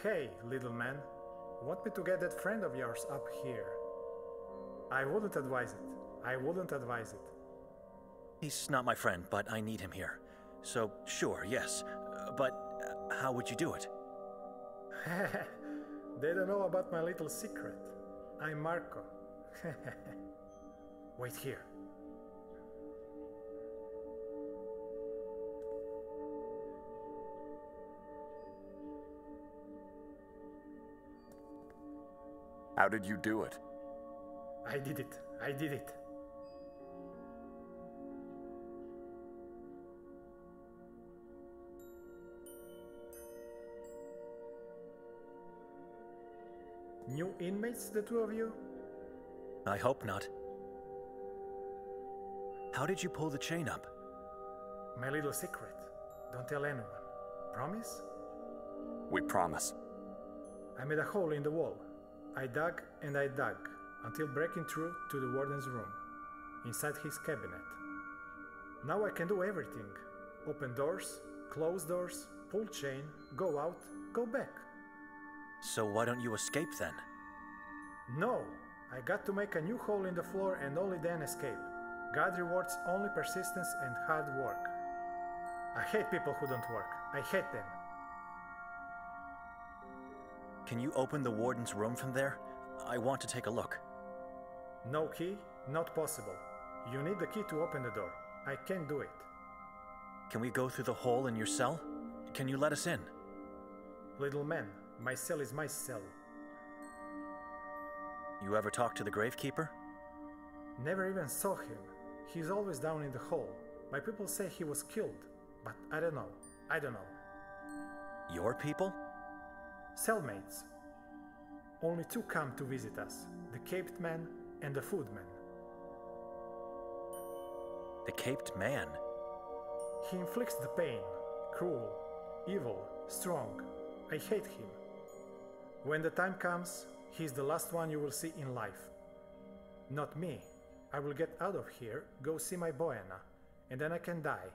Hey, little man. Want me to get that friend of yours up here? I wouldn't advise it. I wouldn't advise it. He's not my friend, but I need him here. So, sure, yes. But how would you do it? They don't know about my little secret. I'm Marko. Wait here. How did you do it? I did it. I did it. New inmates, the two of you? I hope not. How did you pull the chain up? My little secret. Don't tell anyone. Promise? We promise. I made a hole in the wall. I dug and I dug until breaking through to the warden's room, inside his cabinet. Now I can do everything. Open doors, close doors, pull chain, go out, go back. So why don't you escape then? No, I got to make a new hole in the floor and only then escape. God rewards only persistence and hard work. I hate people who don't work. I hate them. Can you open the warden's room from there? I want to take a look. No key? Not possible. You need the key to open the door. I can't do it. Can we go through the hole in your cell? Can you let us in? Little man, my cell is my cell. You ever talk to the gravekeeper? Never even saw him. He's always down in the hole. My people say he was killed, but I don't know. I don't know. Your people? Cellmates. Only two come to visit us, the Caped Man and the Foodman. The Caped Man? He inflicts the pain, cruel, evil, strong. I hate him. When the time comes, he's the last one you will see in life. Not me. I will get out of here, go see my Boyana, and then I can die.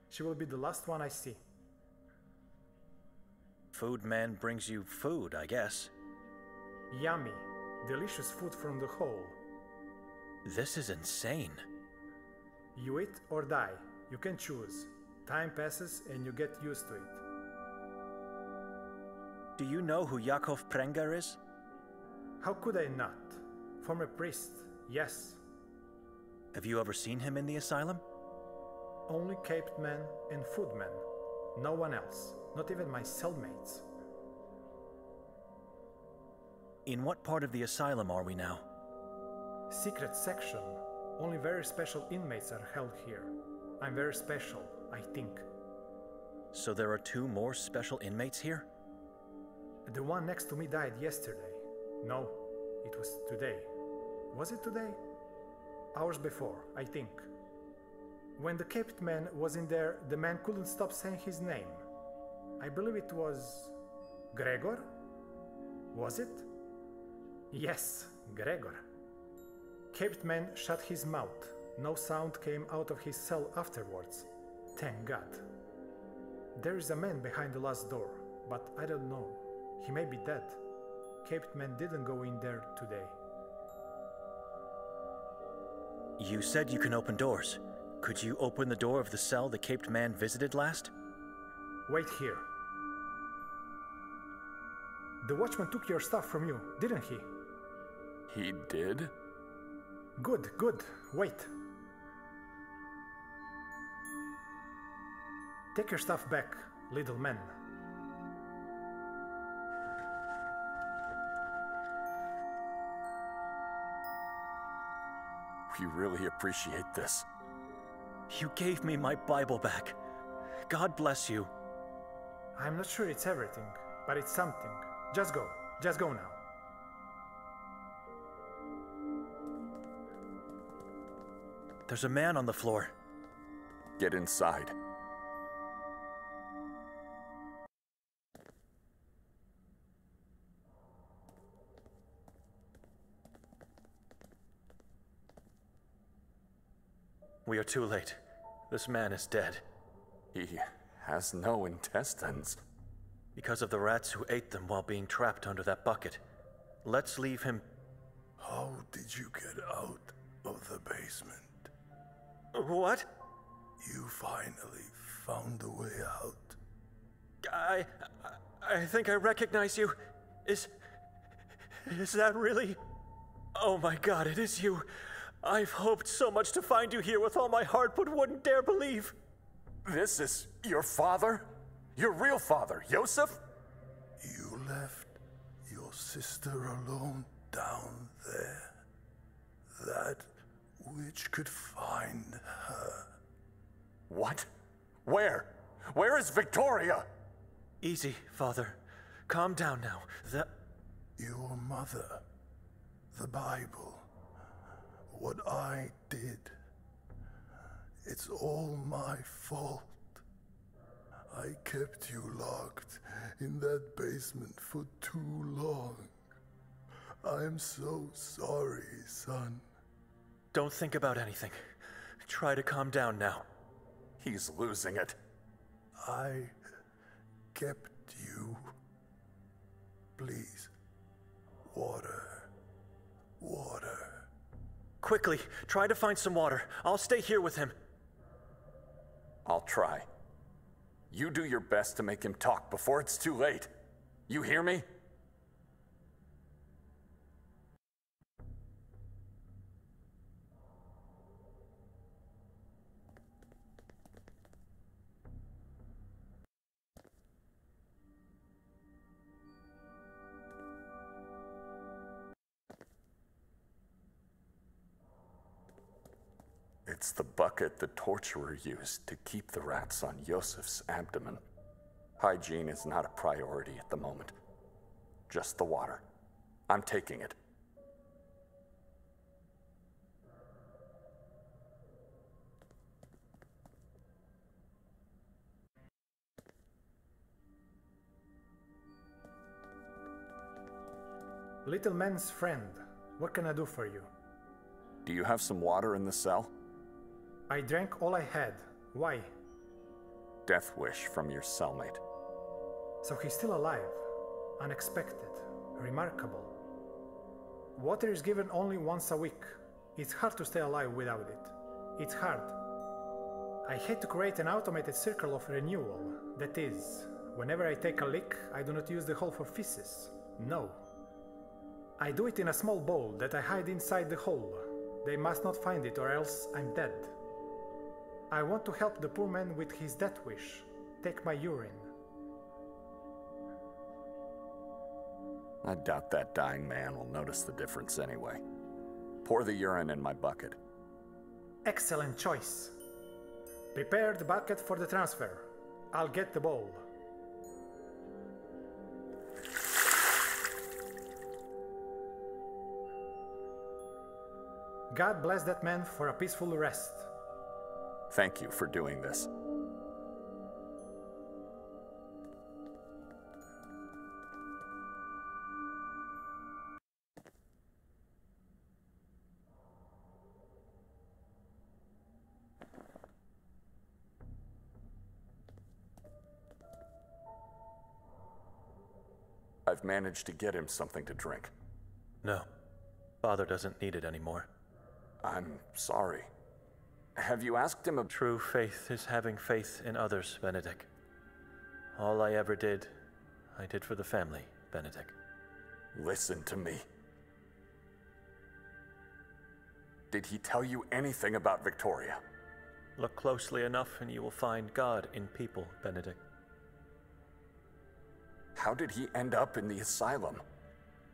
She will be the last one I see. Foodman brings you food, I guess. Yummy, delicious food from the hole. This is insane. You eat or die. You can choose. Time passes and you get used to it. Do you know who Yakov Prenger is? How could I not? Former priest, yes. Have you ever seen him in the asylum? Only Caped Men and Foodmen. No one else, not even my cellmates. In what part of the asylum are we now? Secret section. Only very special inmates are held here. I'm very special, I think. So there are two more special inmates here? The one next to me died yesterday. No, it was today. Was it today? Hours before, I think. When the Caped Man was in there, the man couldn't stop saying his name. I believe it was Gregor? Was it? Yes, Gregor. Caped Man shut his mouth. No sound came out of his cell afterwards. Thank God. There is a man behind the last door, but I don't know. He may be dead. Caped Man didn't go in there today. You said you can open doors. Could you open the door of the cell the Caped Man visited last? Wait here. The watchman took your stuff from you, didn't he? He did? Good, good. Wait. Take your stuff back, little man. We really appreciate this. You gave me my Bible back. God bless you. I'm not sure it's everything, but it's something. Just go. Just go now. There's a man on the floor. Get inside. We are too late. This man is dead. He has no intestines. Because of the rats who ate them while being trapped under that bucket. Let's leave him... How did you get out of the basement? What? You finally found a way out. I think I recognize you. Is that really? Oh my God, it is you. I've hoped so much to find you here with all my heart, but wouldn't dare believe. This is your father? Your real father, Jozsef? You left your sister alone down there. That which could find her. What? Where? Where is Victoria? Easy, Father. Calm down now. Your mother. The Bible. What I did. It's all my fault. I kept you locked in that basement for too long. I'm so sorry, son. Don't think about anything. Try to calm down now. He's losing it. I kept you. Please. Water. Water. Quickly, try to find some water. I'll stay here with him. I'll try. You do your best to make him talk before it's too late. You hear me? It's the bucket the torturer used to keep the rats on Jozsef's abdomen. Hygiene is not a priority at the moment. Just the water. I'm taking it. Little man's friend, what can I do for you? Do you have some water in the cell? I drank all I had. Why? Death wish from your cellmate. So he's still alive. Unexpected. Remarkable. Water is given only once a week. It's hard to stay alive without it. It's hard. I hate to create an automated circle of renewal. That is, whenever I take a leak, I do not use the hole for feces. No. I do it in a small bowl that I hide inside the hole. They must not find it or else I'm dead. I want to help the poor man with his death wish. Take my urine. I doubt that dying man will notice the difference anyway. Pour the urine in my bucket. Excellent choice. Prepare the bucket for the transfer. I'll get the bowl. God bless that man for a peaceful rest. Thank you for doing this. I've managed to get him something to drink. No. Father doesn't need it anymore. I'm sorry. Have you asked him about... True faith is having faith in others, Benedict. All I ever did, I did for the family, Benedict. Listen to me. Did he tell you anything about Victoria? Look closely enough and you will find God in people, Benedict. How did he end up in the asylum?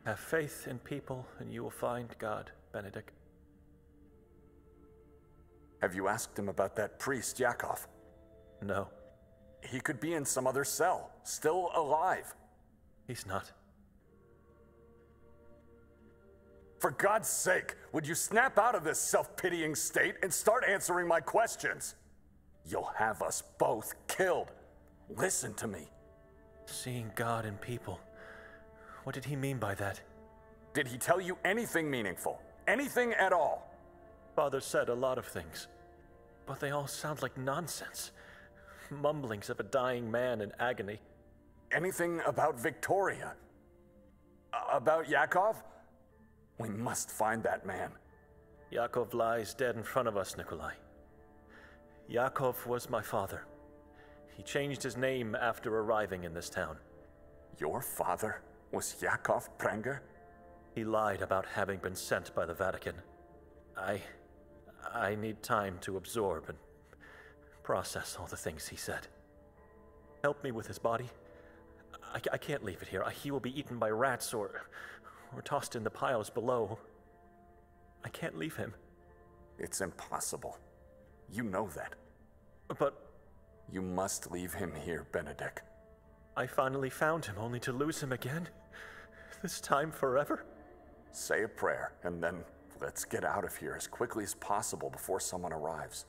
Have faith in people and you will find God, Benedict. Have you asked him about that priest, Yakov? No. He could be in some other cell, still alive. He's not. For God's sake, would you snap out of this self-pitying state and start answering my questions? You'll have us both killed. Listen to me. Seeing God in people. What did he mean by that? Did he tell you anything meaningful? Anything at all? Father said a lot of things, but they all sound like nonsense. Mumblings of a dying man in agony. Anything about Victoria? About Yakov? We must find that man. Yakov lies dead in front of us, Nikolai. Yakov was my father. He changed his name after arriving in this town. Your father was Yakov Prenger? He lied about having been sent by the Vatican. I need time to absorb and process all the things he said. Help me with his body. I can't leave it here. He will be eaten by rats or tossed in the piles below. I can't leave him. It's impossible. You know that. But you must leave him here, Benedict. I finally found him, only to lose him again. This time forever. Say a prayer, and then let's get out of here as quickly as possible before someone arrives.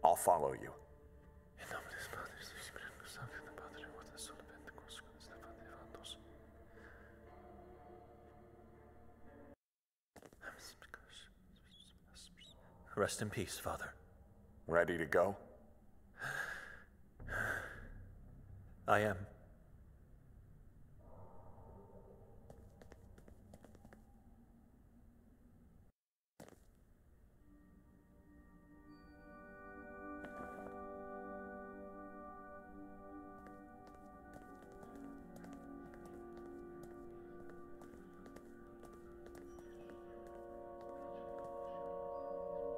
I'll follow you. Rest in peace, Father. Ready to go? I am.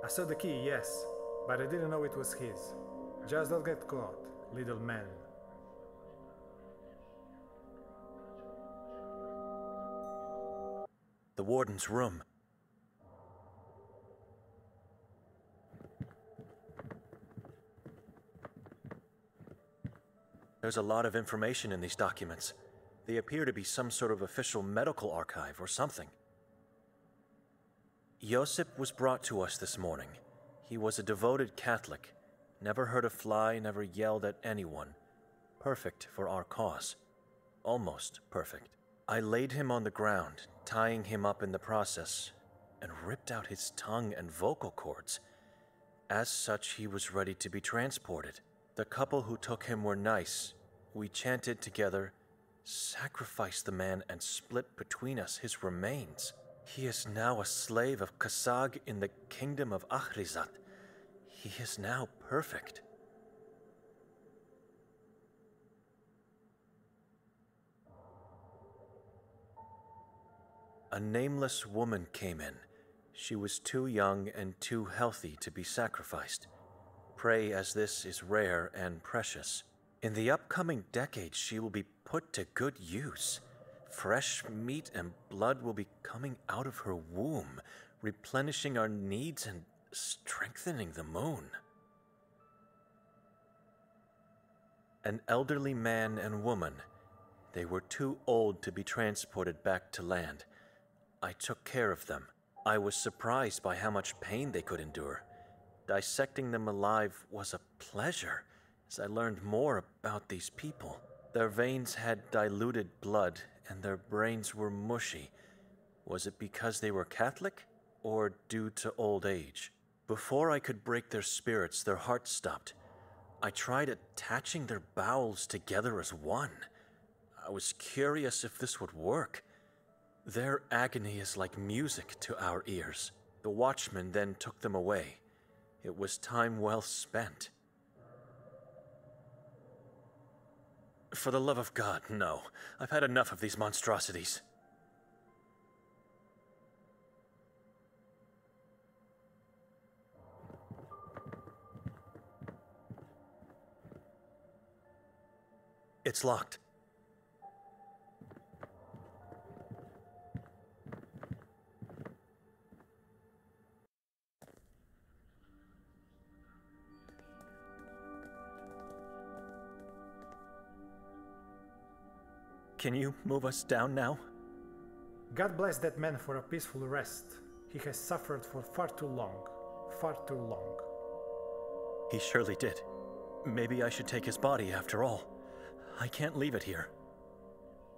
I saw the key, yes, but I didn't know it was his. Just don't get caught, little man. The warden's room. There's a lot of information in these documents. They appear to be some sort of official medical archive or something. Jozsef was brought to us this morning. He was a devoted Catholic. Never hurt a fly, never yelled at anyone. Perfect for our cause. Almost perfect. I laid him on the ground, tying him up in the process, and ripped out his tongue and vocal cords. As such, he was ready to be transported. The couple who took him were nice. We chanted together, sacrificed the man, and split between us his remains. He is now a slave of Kasag in the kingdom of Ahrizat. He is now perfect. A nameless woman came in. She was too young and too healthy to be sacrificed. Prey as this is rare and precious. In the upcoming decades, she will be put to good use. Fresh meat and blood will be coming out of her womb, replenishing our needs and strengthening the moon. An elderly man and woman. They were too old to be transported back to land. I took care of them. I was surprised by how much pain they could endure. Dissecting them alive was a pleasure as I learned more about these people. Their veins had diluted blood and their brains were mushy. Was it because they were Catholic or due to old age? Before I could break their spirits, their hearts stopped. I tried attaching their bowels together as one. I was curious if this would work. Their agony is like music to our ears. The watchman then took them away. It was time well spent. For the love of God, no. I've had enough of these monstrosities. It's locked. Can you move us down now? God bless that man for a peaceful rest. He has suffered for far too long. Far too long. He surely did. Maybe I should take his body after all. I can't leave it here.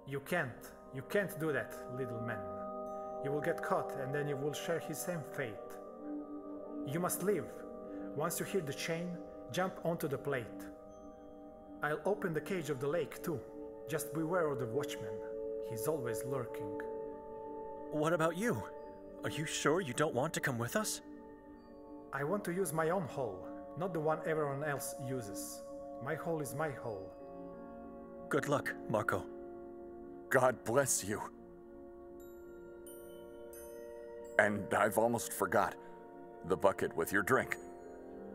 You can't. You can't do that, little man. You will get caught and then you will share his same fate. You must leave. Once you hear the chain, jump onto the plate. I'll open the cage of the lake too. Just beware of the watchman. He's always lurking. What about you? Are you sure you don't want to come with us? I want to use my own hole, not the one everyone else uses. My hole is my hole. Good luck, Marko. God bless you. And I've almost forgot. The bucket with your drink.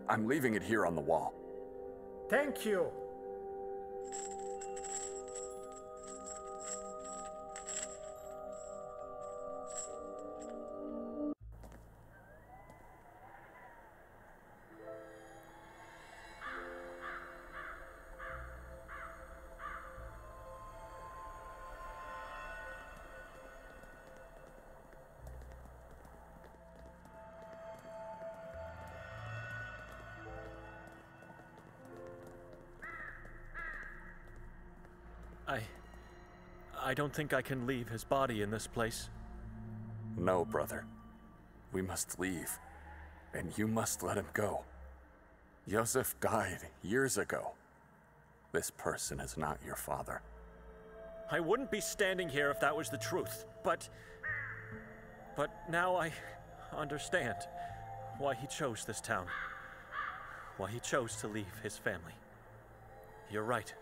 I'm leaving it here on the wall. Thank you! I don't think I can leave his body in this place. No, brother. We must leave. And you must let him go. Jozsef died years ago. This person is not your father. I wouldn't be standing here if that was the truth, but now I understand why he chose this town. Why he chose to leave his family. You're right.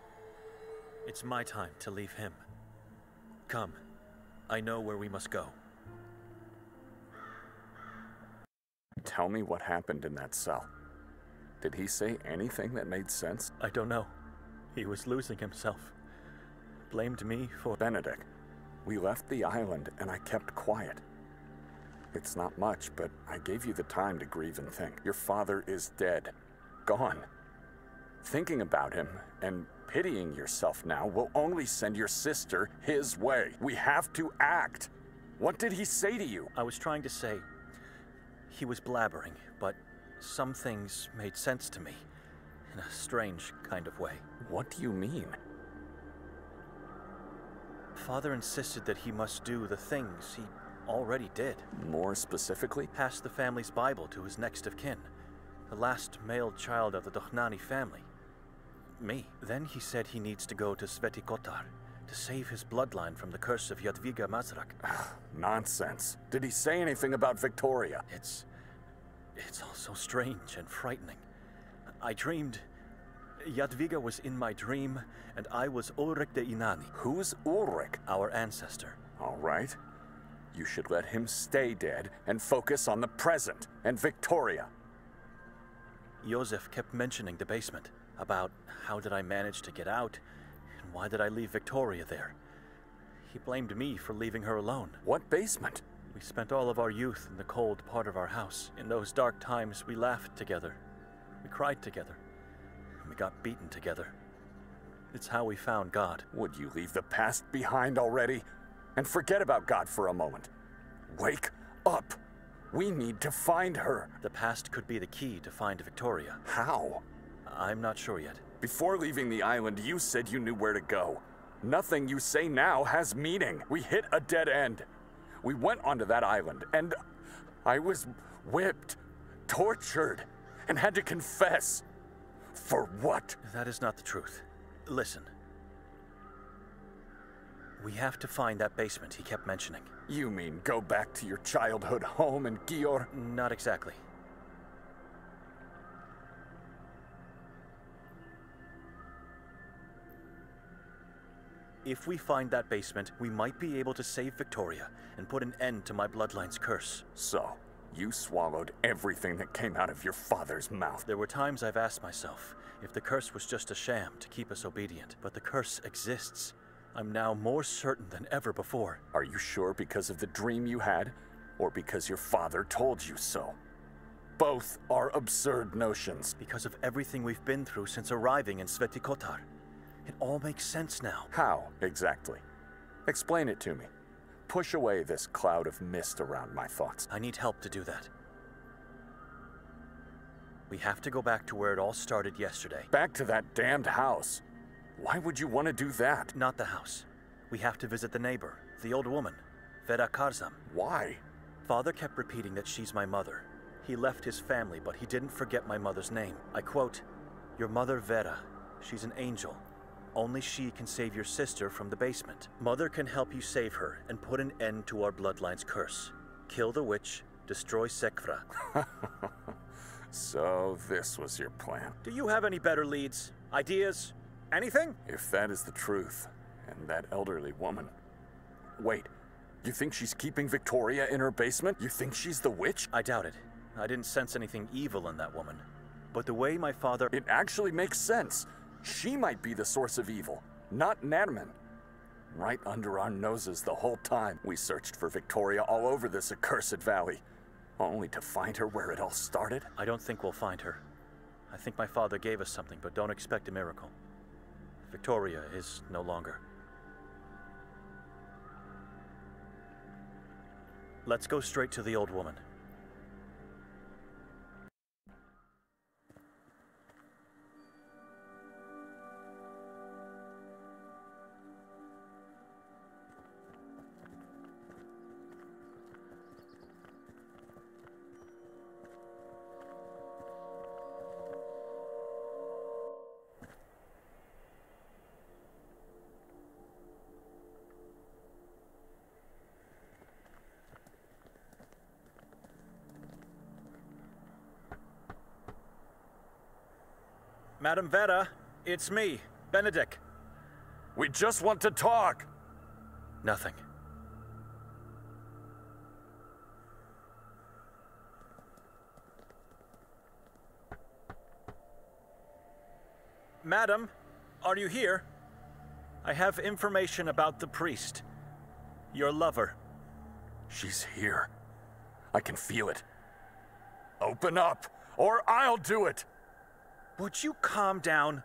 It's my time to leave him. Come. I know where we must go. Tell me what happened in that cell. Did he say anything that made sense? I don't know. He was losing himself. Blamed me for... Benedict, we left the island and I kept quiet. It's not much, but I gave you the time to grieve and think. Your father is dead. Gone. Thinking about him and pitying yourself now will only send your sister his way. We have to act. What did he say to you? I was trying to say... He was blabbering, but some things made sense to me. In a strange kind of way. What do you mean? Father insisted that he must do the things he already did. More specifically? Pass the family's Bible to his next of kin. The last male child of the Dochnani family. Me. Then he said he needs to go to Sveti Kotar to save his bloodline from the curse of Jadwiga Mazrak. Nonsense. Did he say anything about Victoria? It's all so strange and frightening. I dreamed... Jadwiga was in my dream, and I was Ulric de Inani. Who's Ulric? Our ancestor. All right. You should let him stay dead and focus on the present and Victoria. Jozsef kept mentioning the basement, about how did I manage to get out, and why did I leave Victoria there. He blamed me for leaving her alone. What basement? We spent all of our youth in the cold part of our house. In those dark times, we laughed together. We cried together. And we got beaten together. It's how we found God. Would you leave the past behind already? And forget about God for a moment. Wake up! We need to find her. The past could be the key to find Victoria. How? I'm not sure yet. Before leaving the island, you said you knew where to go. Nothing you say now has meaning. We hit a dead end. We went onto that island, and I was whipped, tortured, and had to confess. For what? That is not the truth. Listen. We have to find that basement he kept mentioning. You mean go back to your childhood home in Gior? Not exactly. If we find that basement, we might be able to save Victoria and put an end to my bloodline's curse. So, you swallowed everything that came out of your father's mouth. There were times I've asked myself if the curse was just a sham to keep us obedient, but the curse exists. I'm now more certain than ever before. Are you sure because of the dream you had, or because your father told you so? Both are absurd notions. Because of everything we've been through since arriving in Sveti Kotar. It all makes sense now. How, exactly? Explain it to me. Push away this cloud of mist around my thoughts. I need help to do that. We have to go back to where it all started yesterday. Back to that damned house. Why would you want to do that? Not the house. We have to visit the neighbor, the old woman, Vera Karzam. Why? Father kept repeating that she's my mother. He left his family, but he didn't forget my mother's name. I quote, "Your mother Vera, she's an angel. Only she can save your sister from the basement. Mother can help you save her and put an end to our bloodline's curse. Kill the witch, destroy Sekvra. So this was your plan. Do you have any better leads? Ideas? Anything? If that is the truth, and that elderly woman... Wait, you think she's keeping Victoria in her basement? You think she's the witch? I doubt it. I didn't sense anything evil in that woman. But the way my father... It actually makes sense. She might be the source of evil, not Natterman. Right under our noses the whole time. We searched for Victoria all over this accursed valley, only to find her where it all started. I don't think we'll find her. I think my father gave us something, but don't expect a miracle. Victoria is no longer. Let's go straight to the old woman. Madam Vera, it's me, Benedict. We just want to talk! Nothing. Madam, are you here? I have information about the priest. Your lover. She's here. I can feel it. Open up, or I'll do it! Would you calm down?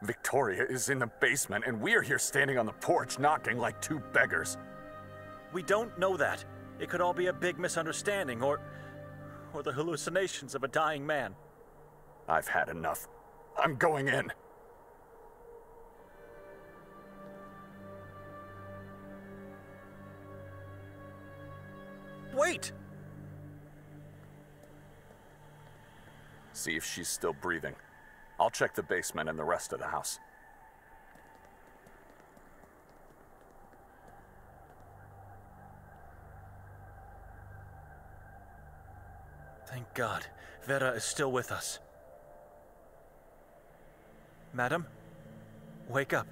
Victoria is in the basement, and we're here standing on the porch knocking like two beggars. We don't know that. It could all be a big misunderstanding, or the hallucinations of a dying man. I've had enough. I'm going in. Wait! See if she's still breathing. I'll check the basement and the rest of the house. Thank God. Vera is still with us. Madam, wake up.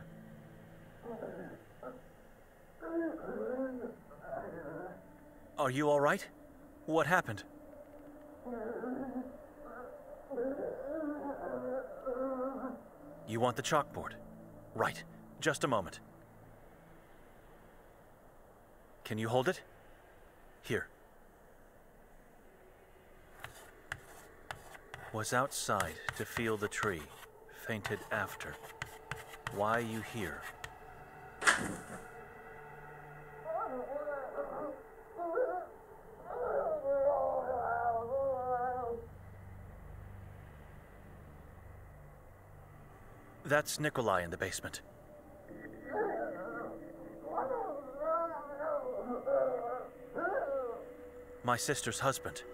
Are you all right? What happened? You want the chalkboard? Right. Just a moment. Can you hold it? Here. Was outside to feel the tree, fainted after. Why you here? That's Nikolai in the basement. My sister's husband.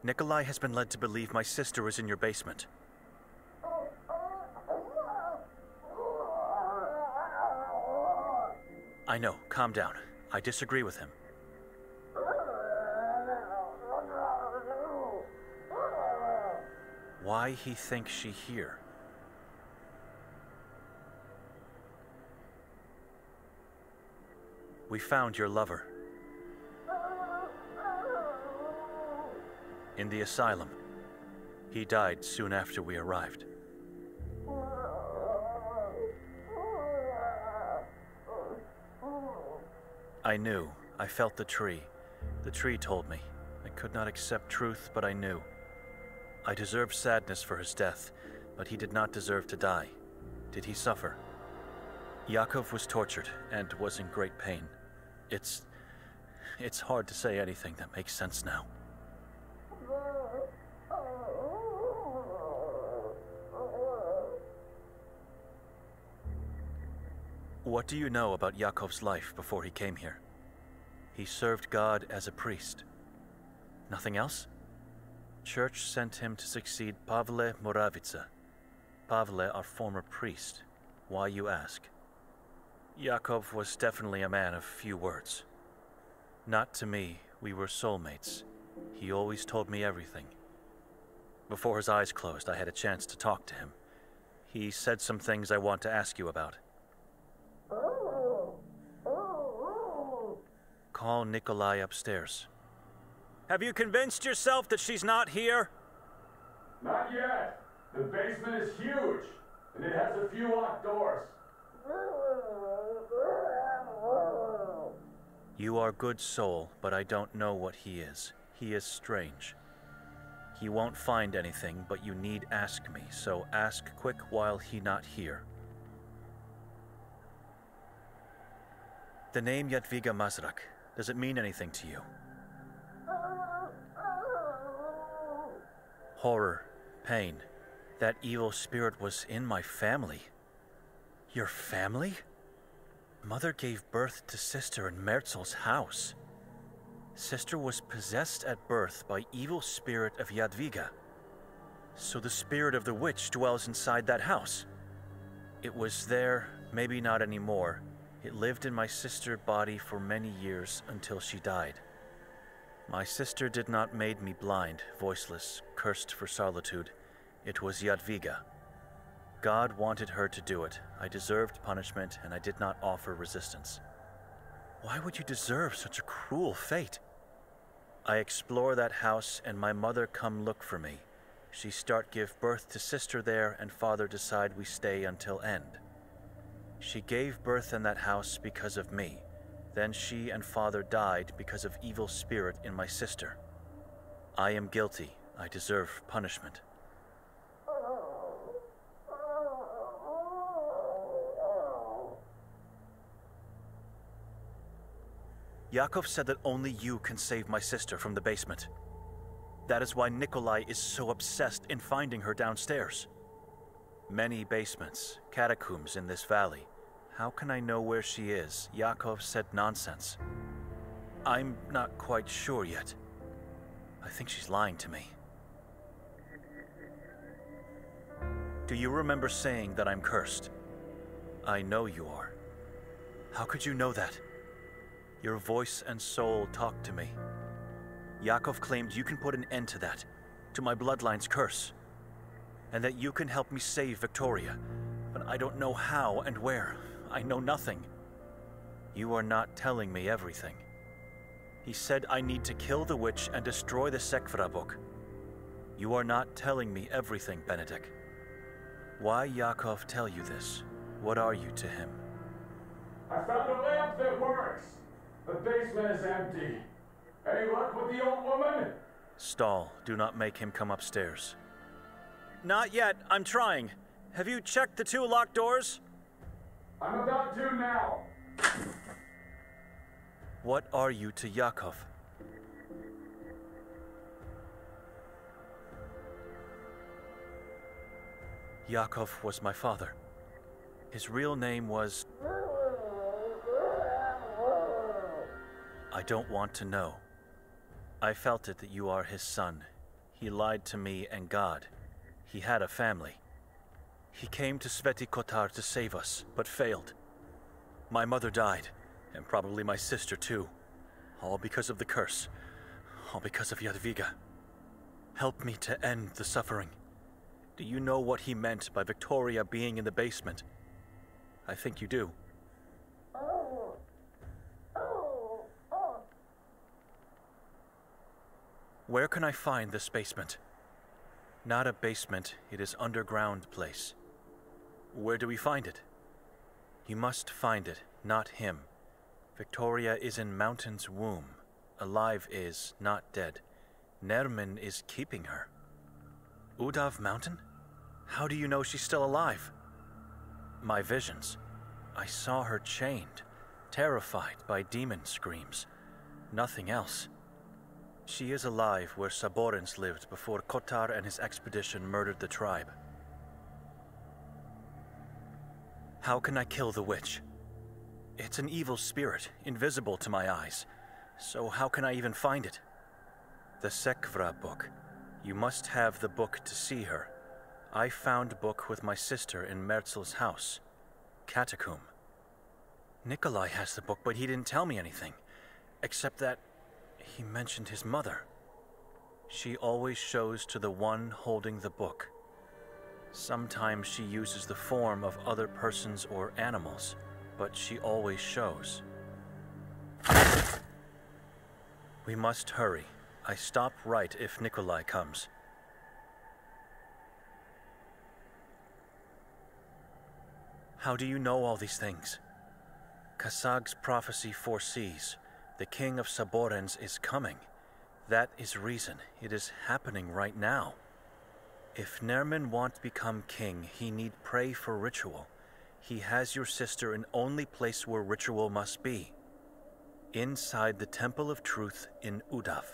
Nikolai has been led to believe my sister is in your basement. I know, calm down. I disagree with him. Why he thinks she here? We found your lover. In the asylum. He died soon after we arrived. I knew. I felt the tree. The tree told me. I could not accept truth, but I knew. I deserve sadness for his death, but he did not deserve to die. Did he suffer? Yakov was tortured and was in great pain. It's hard to say anything that makes sense now. What do you know about Yakov's life before he came here? He served God as a priest. Nothing else? Church sent him to succeed Pavle Moravica. Pavle, our former priest. Why, you ask? Yakov was definitely a man of few words. Not to me, we were soulmates. He always told me everything. Before his eyes closed, I had a chance to talk to him. He said some things I want to ask you about. Call Nikolai upstairs. Have you convinced yourself that she's not here? Not yet. The basement is huge, and it has a few locked doors. You are good soul, but I don't know what he is. He is strange. He won't find anything, but you need ask me, so ask quick while he not here. The name Jadwiga Mazrak, does it mean anything to you? Horror, pain. That evil spirit was in my family. Your family? Mother gave birth to sister in Merzel's house. Sister was possessed at birth by evil spirit of Jadwiga. So the spirit of the witch dwells inside that house. It was there, maybe not anymore. It lived in my sister's body for many years until she died. My sister did not made me blind, voiceless, cursed for solitude. It was Jadwiga. God wanted her to do it. I deserved punishment, and I did not offer resistance. Why would you deserve such a cruel fate? I explore that house, and my mother come look for me. She start give birth to sister there, and father decide we stay until end. She gave birth in that house because of me. Then she and father died because of evil spirit in my sister. I am guilty. I deserve punishment. Yakov said that only you can save my sister from the basement. That is why Nikolai is so obsessed in finding her downstairs. Many basements, catacombs in this valley. How can I know where she is? Yakov said nonsense. I'm not quite sure yet. I think she's lying to me. Do you remember saying that I'm cursed? I know you are. How could you know that? Your voice and soul talk to me. Yakov claimed you can put an end to that, to my bloodline's curse, and that you can help me save Victoria, but I don't know how and where. I know nothing. You are not telling me everything. He said I need to kill the witch and destroy the Sekvra book. You are not telling me everything, Benedict. Why Yakov tell you this? What are you to him? I found a lamp that works. The basement is empty. Any luck with the old woman? Stall. Do not make him come upstairs. Not yet. I'm trying. Have you checked the 2 locked doors? I'm about to now. What are you to Yakov? Yakov was my father. His real name was... I don't want to know. I felt it that you are his son. He lied to me and God. He had a family. He came to Sveti Kotar to save us, but failed. My mother died, and probably my sister too. All because of the curse. All because of Jadwiga. Help me to end the suffering. Do you know what he meant by Victoria being in the basement? I think you do. Where can I find this basement? Not a basement, it is underground place. Where do we find it? You must find it, not him. Victoria is in Mountain's womb. Alive is, not dead. Nermin is keeping her. Udav Mountain? How do you know she's still alive? My visions. I saw her chained, terrified by demon screams. Nothing else. She is alive where Saborins lived before Kotar and his expedition murdered the tribe. How can I kill the witch? It's an evil spirit, invisible to my eyes. So how can I even find it? The Sekvra book. You must have the book to see her. I found book with my sister in Merzel's house. Catacomb. Nikolai has the book, but he didn't tell me anything. Except that he mentioned his mother. She always shows to the one holding the book. Sometimes she uses the form of other persons or animals, but she always shows. We must hurry. I stop right if Nikolai comes. How do you know all these things? Kasag's prophecy foresees. The king of Saborens is coming. That is reason. It is happening right now. If Nerman want to become king, he need pray for ritual. He has your sister in only place where ritual must be. Inside the Temple of Truth in Udav.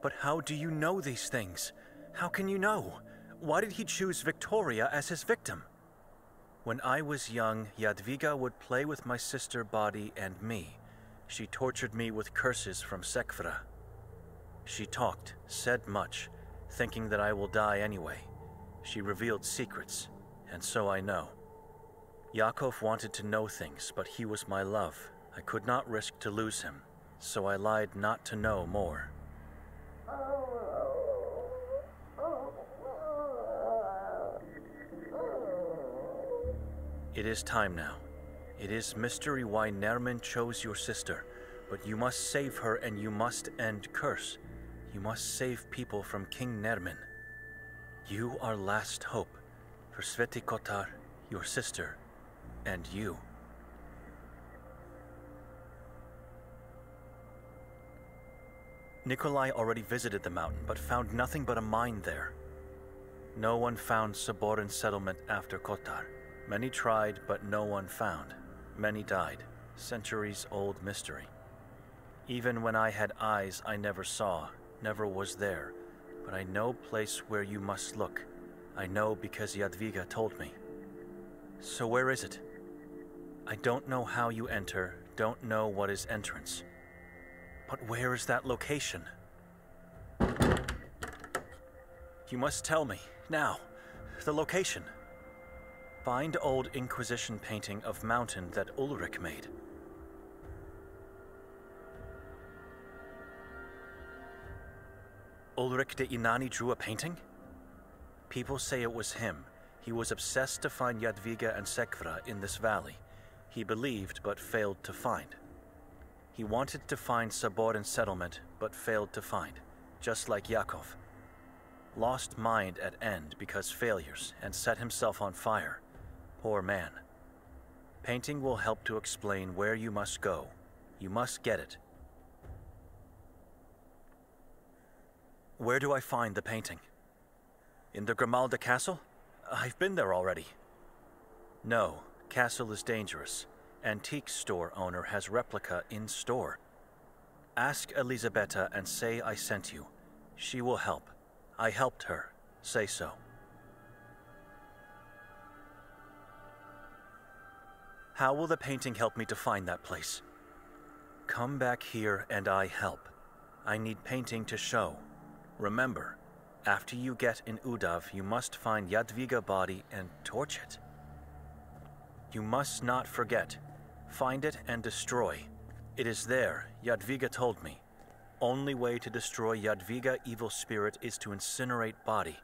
But how do you know these things? How can you know? Why did he choose Victoria as his victim? When I was young, Jadwiga would play with my sister body and me. She tortured me with curses from Sekvra. She talked, said much, thinking that I will die anyway. She revealed secrets, and so I know. Yakov wanted to know things, but he was my love. I could not risk to lose him, so I lied not to know more. It is time now. It is mystery why Nerman chose your sister, but you must save her and you must end curse. You must save people from King Nerman. You are last hope for Sveti Kotar, your sister, and you. Nikolai already visited the mountain, but found nothing but a mine there. No one found Saboran settlement after Kotar. Many tried, but no one found. Many died. Centuries-old mystery. Even when I had eyes I never saw, never was there. But I know place where you must look. I know because Jadwiga told me. So where is it? I don't know how you enter, don't know what is entrance. But where is that location? You must tell me, now, the location. Find old Inquisition painting of mountain that Ulric made. Ulric de Inani drew a painting? People say it was him. He was obsessed to find Jadwiga and Sekvra in this valley. He believed but failed to find. He wanted to find Saboran settlement but failed to find, just like Yakov. Lost mind at end because failures and set himself on fire. Poor man. Painting will help to explain where you must go. You must get it. Where do I find the painting? In the Grimalda castle? I've been there already. No, castle is dangerous. Antique store owner has replica in store. Ask Elizabeta and say I sent you. She will help. I helped her. Say so. How will the painting help me to find that place? Come back here and I help. I need painting to show. Remember, after you get in Udav, you must find Jadwiga body and torch it. You must not forget. Find it and destroy. It is there, Jadwiga told me. Only way to destroy Jadwiga evil spirit is to incinerate body.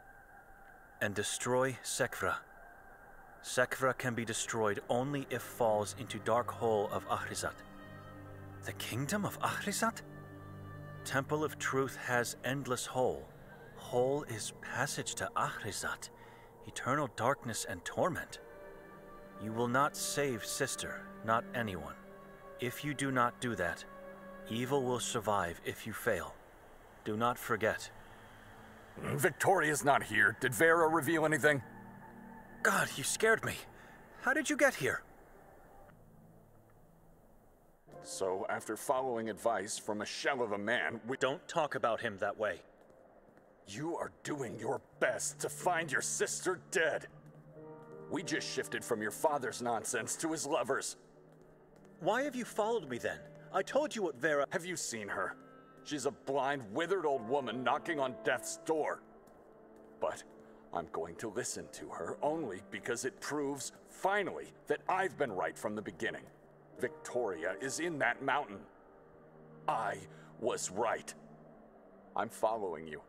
And destroy Sekvra. Sekvra can be destroyed only if falls into dark hole of Ahrizat. The kingdom of Ahrizat? Temple of Truth has endless hole. Hole is passage to Ahrizat, eternal darkness and torment. You will not save sister, not anyone. If you do not do that, evil will survive if you fail. Do not forget. Victoria's not here. Did Vera reveal anything? God, you scared me. How did you get here? So, after following advice from a shell of a man, we... Don't talk about him that way. You are doing your best to find your sister dead. We just shifted from your father's nonsense to his lovers. Why have you followed me then? I told you what Vera... Have you seen her? She's a blind, withered old woman knocking on death's door. But I'm going to listen to her only because it proves, finally, that I've been right from the beginning. Victoria is in that mountain. I was right. I'm following you,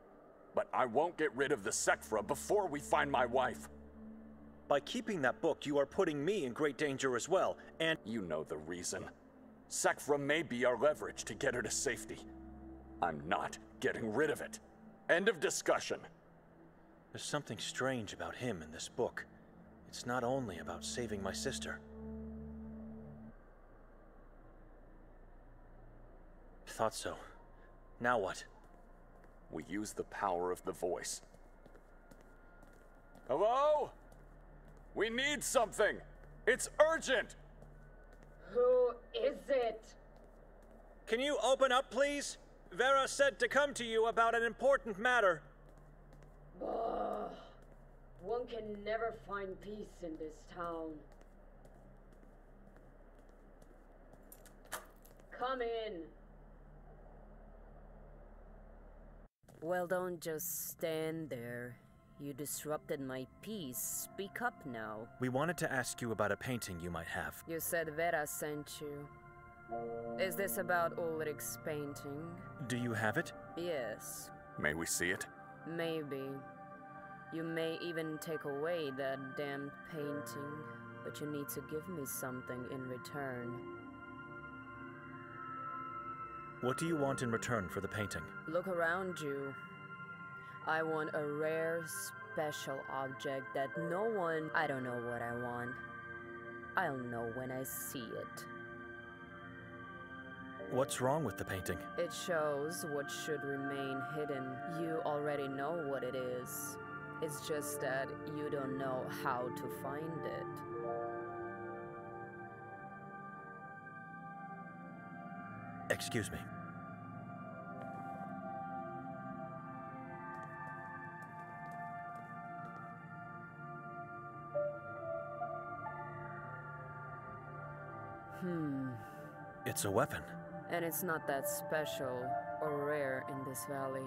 but I won't get rid of the Sekfra before we find my wife. By keeping that book, you are putting me in great danger as well, and— You know the reason. Sekfra may be our leverage to get her to safety. I'm not getting rid of it. End of discussion. There's something strange about him in this book. It's not only about saving my sister. Thought so. Now what? We use the power of the voice. Hello? We need something! It's urgent! Who is it? Can you open up, please? Vera said to come to you about an important matter. Ugh. One can never find peace in this town. Come in. Well, don't just stand there. You disrupted my peace. Speak up now. We wanted to ask you about a painting you might have. You said Vera sent you. Is this about Ulric's painting? Do you have it? Yes. May we see it? Maybe. You may even take away that damned painting, but you need to give me something in return. What do you want in return for the painting? Look around you. I want a rare, special object that no one— I don't know what I want. I'll know when I see it. What's wrong with the painting? It shows what should remain hidden. You already know what it is. It's just that you don't know how to find it. Excuse me. It's a weapon. And it's not that special or rare in this valley.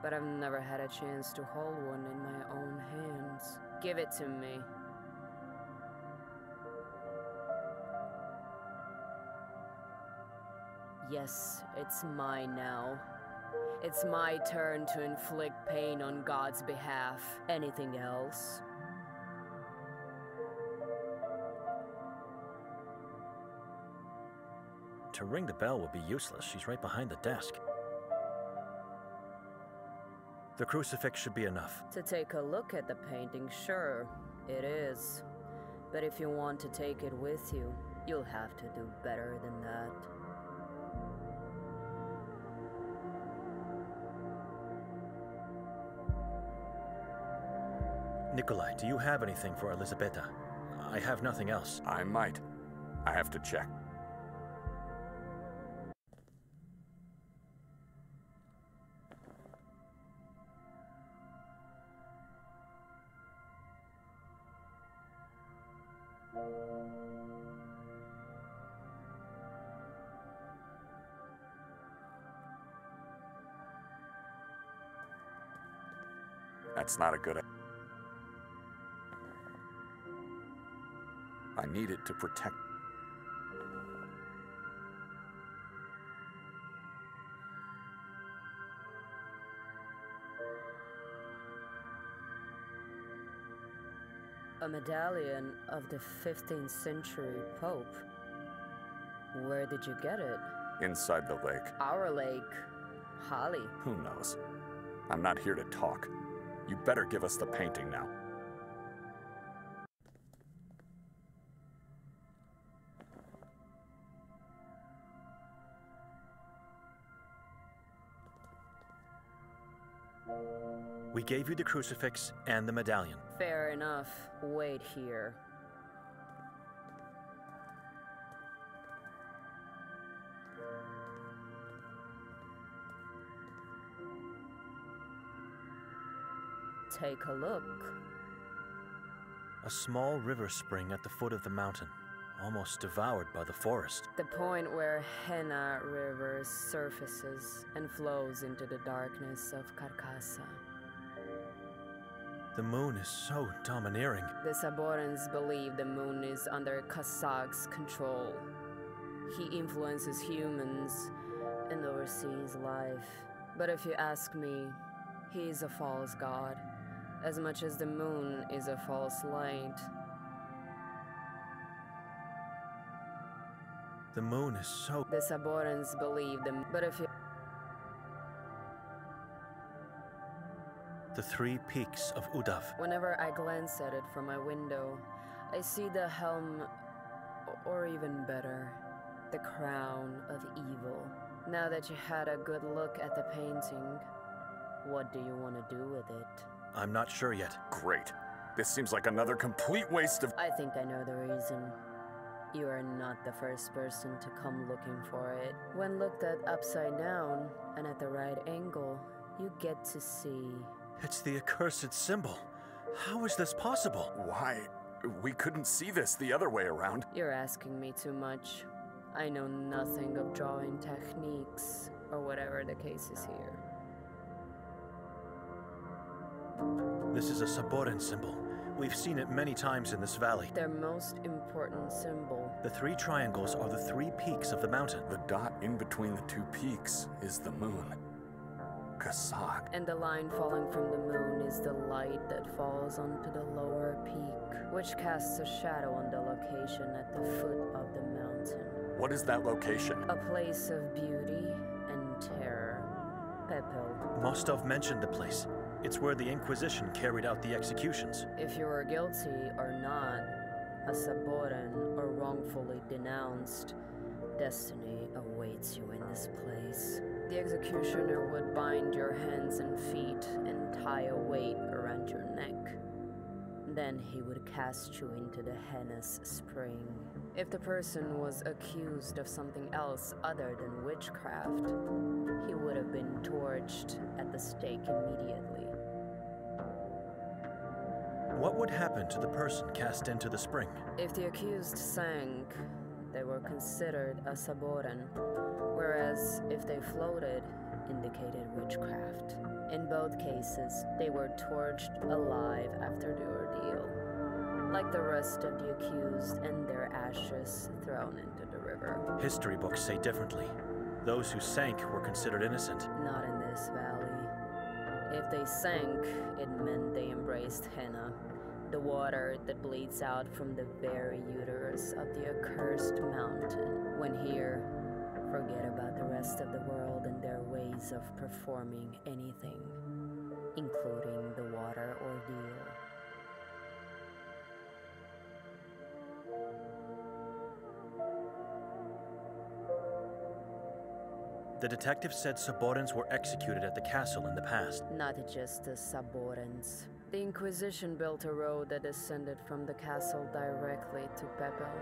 But I've never had a chance to hold one in my own hands. Give it to me. Yes, it's mine now. It's my turn to inflict pain on God's behalf. Anything else? To ring the bell would be useless. She's right behind the desk. The crucifix should be enough. To take a look at the painting, sure, it is. But if you want to take it with you, you'll have to do better than that. Nikolai, do you have anything for Elizabeta? I have nothing else. I might. I have to check. That's not a good idea. I need it to protect. A medallion of the 15th century Pope. Where did you get it? Inside the lake. Our lake. Holly. Who knows? I'm not here to talk. You better give us the painting now. We gave you the crucifix and the medallion. Fair enough. Wait here. Take a look. A small river spring at the foot of the mountain. almost devoured by the forest. The point where Henna River surfaces and flows into the darkness of Carcassa. The moon is so domineering. The Saborans believe the moon is under Kazak's control. He influences humans and oversees life. But if you ask me, he is a false god, as much as the moon is a false light. The moon is so... The Saborans believe them, but if you... The 3 peaks of Udav. Whenever I glance at it from my window, I see the helm, or even better, the crown of evil. Now that you had a good look at the painting, what do you want to do with it? I'm not sure yet. Great. This seems like another complete waste of... I think I know the reason. You are not the first person to come looking for it. When looked at upside down and at the right angle, you get to see... It's the accursed symbol. How is this possible? Why? We couldn't see this the other way around. You're asking me too much. I know nothing of drawing techniques, or whatever the case is here. This is a Saboran symbol. We've seen it many times in this valley. Their most important symbol. The 3 triangles are the 3 peaks of the mountain. The dot in between the 2 peaks is the moon. Kazak. And the line falling from the moon is the light that falls onto the lower peak, which casts a shadow on the location at the foot of the mountain. What is that location? A place of beauty and terror. Pepel. Mostov mentioned the place. It's where the Inquisition carried out the executions. If you are guilty or not, a Saboran or wrongfully denounced, destiny awaits you in this place. The executioner would bind your hands and feet and tie a weight around your neck. Then he would cast you into the Hennes Spring. If the person was accused of something else other than witchcraft, he would have been torched at the stake immediately. What would happen to the person cast into the spring? If the accused sank, they were considered a Saboran, whereas if they floated, indicated witchcraft. In both cases, they were torched alive after the ordeal, like the rest of the accused and their ashes thrown into the river. History books say differently. Those who sank were considered innocent. Not in this valley. If they sank, it meant they embraced Henna, the water that bleeds out from the very uterus of the accursed mountain. When here, forget about the rest of the world and their ways of performing anything, including the water ordeal. The detective said Saborans were executed at the castle in the past. Not just the Saborans. The Inquisition built a road that descended from the castle directly to Pepel,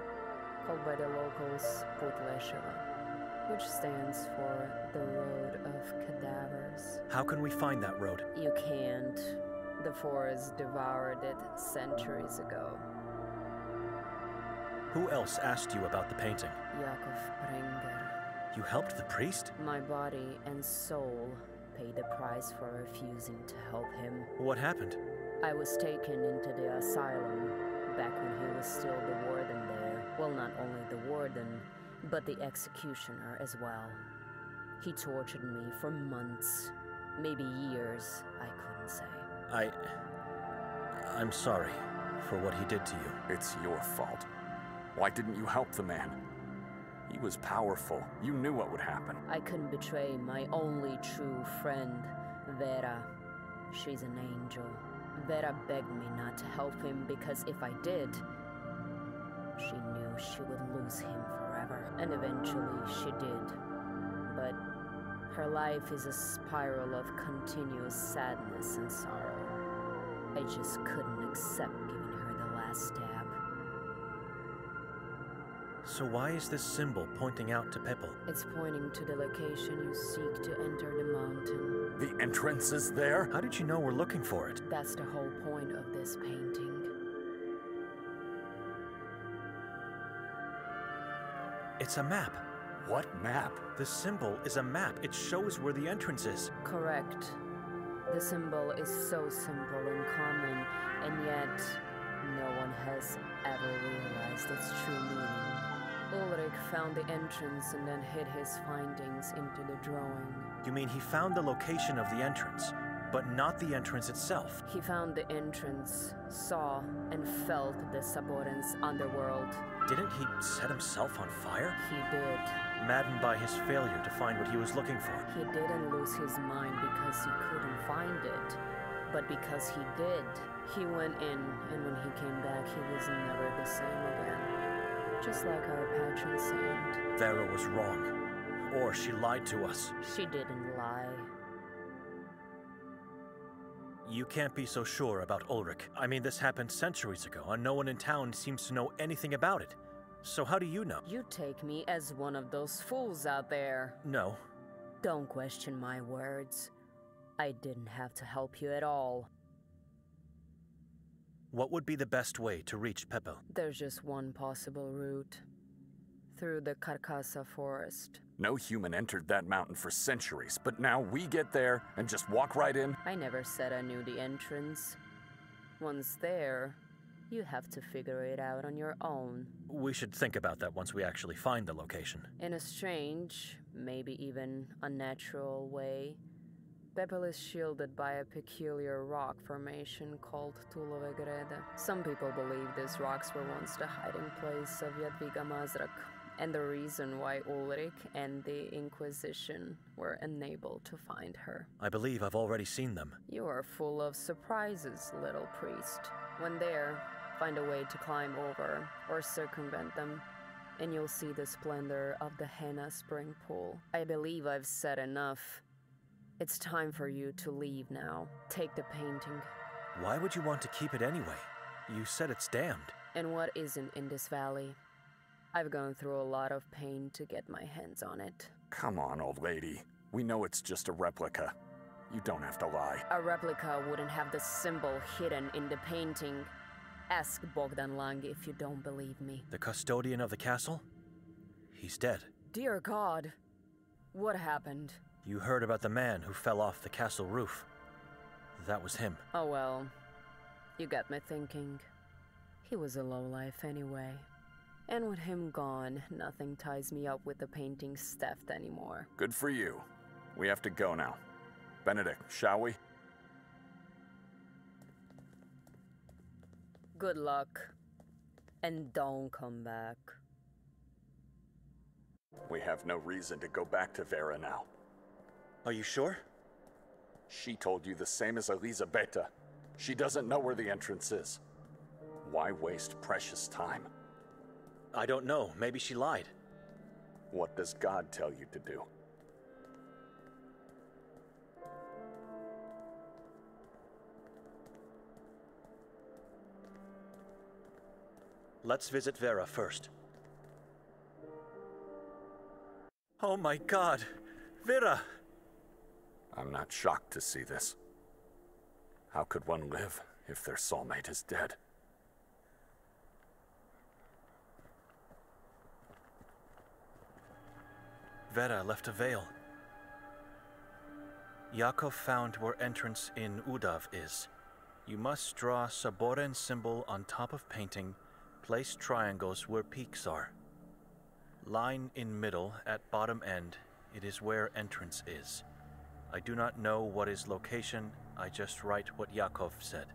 called by the locals Putlesheva, which stands for the Road of Cadavers. How can we find that road? You can't. The forest devoured it centuries ago. Who else asked you about the painting? Yakov Prenger. You helped the priest? My body and soul paid the price for refusing to help him. What happened? I was taken into the asylum back when he was still the warden there. Well, not only the warden, but the executioner as well. He tortured me for months, maybe years, I couldn't say. I'm sorry for what he did to you. It's your fault. Why didn't you help the man? He was powerful. You knew what would happen. I couldn't betray my only true friend, Vera. She's an angel. Vera begged me not to help him because if I did, she knew she would lose him forever. And eventually she did. But her life is a spiral of continuous sadness and sorrow. I just couldn't accept giving her the last stab. So why is this symbol pointing out to Pepel? It's pointing to the location you seek to enter the mountain. The entrance is there? How did you know we're looking for it? That's the whole point of this painting. It's a map. What map? The symbol is a map. It shows where the entrance is. Correct. The symbol is so simple and common, and yet no one has ever realized its true meaning. Ulric found the entrance and then hid his findings into the drawing. You mean he found the location of the entrance, but not the entrance itself? He found the entrance, saw and felt the Saboren's underworld. Didn't he set himself on fire? He did. Maddened by his failure to find what he was looking for. He didn't lose his mind because he couldn't find it, but because he did. He went in, and when he came back, he was never the same again. Just like our patron saint. Vera was wrong. Or she lied to us. She didn't lie. You can't be so sure about Ulric. I mean, this happened centuries ago, and no one in town seems to know anything about it. So how do you know? You take me as one of those fools out there. No. Don't question my words. I didn't have to help you at all. What would be the best way to reach Pepe? There's just one possible route. Through the Carcassa forest. No human entered that mountain for centuries, but now we get there and just walk right in? I never said I knew the entrance. Once there, you have to figure it out on your own. We should think about that once we actually find the location. In a strange, maybe even unnatural way, Pepe is shielded by a peculiar rock formation called Tulovegrede. Some people believe these rocks were once the hiding place of Jadwiga Mazrak, and the reason why Ulric and the Inquisition were unable to find her. I believe I've already seen them. You are full of surprises, little priest. When there, find a way to climb over or circumvent them, and you'll see the splendor of the Henna spring pool. I believe I've said enough. It's time for you to leave now. Take the painting. Why would you want to keep it anyway? You said it's damned. And what isn't in this valley? I've gone through a lot of pain to get my hands on it. Come on, old lady. We know it's just a replica. You don't have to lie. A replica wouldn't have the symbol hidden in the painting. Ask Bogdan Lang if you don't believe me. The custodian of the castle? He's dead. Dear God, what happened? You heard about the man who fell off the castle roof. That was him. Oh well, you got me thinking. He was a lowlife anyway. And with him gone, nothing ties me up with the painting's theft anymore. Good for you. We have to go now. Benedict, shall we? Good luck. And don't come back. We have no reason to go back to Vera now. Are you sure? She told you the same as Elizabeta. She doesn't know where the entrance is. Why waste precious time? I don't know. Maybe she lied. What does God tell you to do? Let's visit Vera first. Oh my God! Vera! I'm not shocked to see this. How could one live if their soulmate is dead? Vera left a veil. Yakov found where entrance in Udav is. You must draw Saboren symbol on top of painting, place triangles where peaks are. Line in middle at bottom end, it is where entrance is. I do not know what is location, I just write what Yakov said.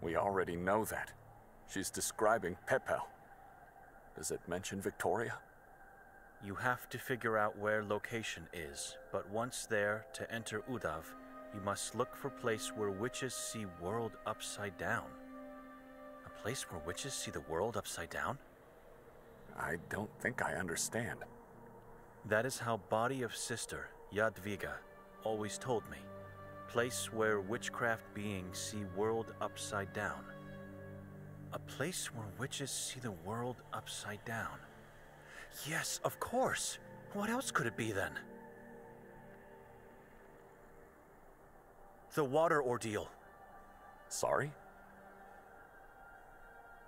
We already know that. She's describing Pepel. Does it mention Victoria? You have to figure out where location is, but once there, to enter Udav, you must look for place where witches see world upside down. A place where witches see the world upside down? I don't think I understand. That is how body of sister, Jadwiga, always told me. Place where witchcraft beings see world upside down. A place where witches see the world upside down. Yes, of course. What else could it be then? The water ordeal. Sorry?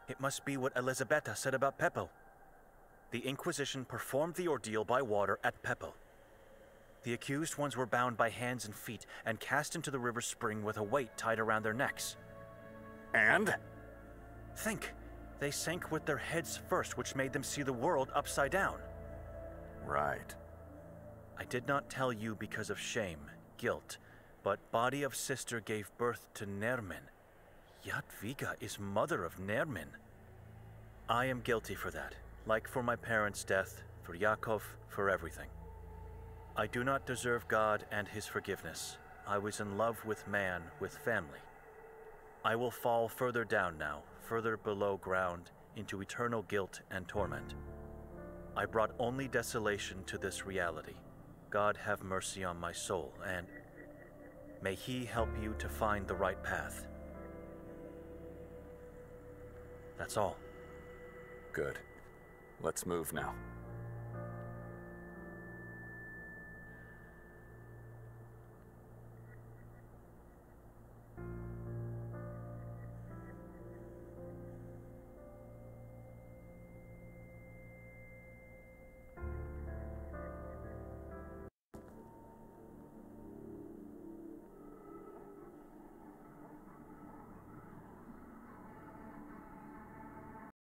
It must be what Elizabeta said about Pepel. The Inquisition performed the ordeal by water at Pepel. The accused ones were bound by hands and feet and cast into the river spring with a weight tied around their necks. And? Think. They sank with their heads first, which made them see the world upside down. Right. I did not tell you because of shame, guilt, but body of sister gave birth to Nermin. Jadwiga is mother of Nermin. I am guilty for that, like for my parents' death, for Yakov, for everything. I do not deserve God and his forgiveness. I was in love with man, with family. I will fall further down now, further below ground, into eternal guilt and torment. I brought only desolation to this reality. God have mercy on my soul, and may he help you to find the right path. That's all. Good. Let's move now.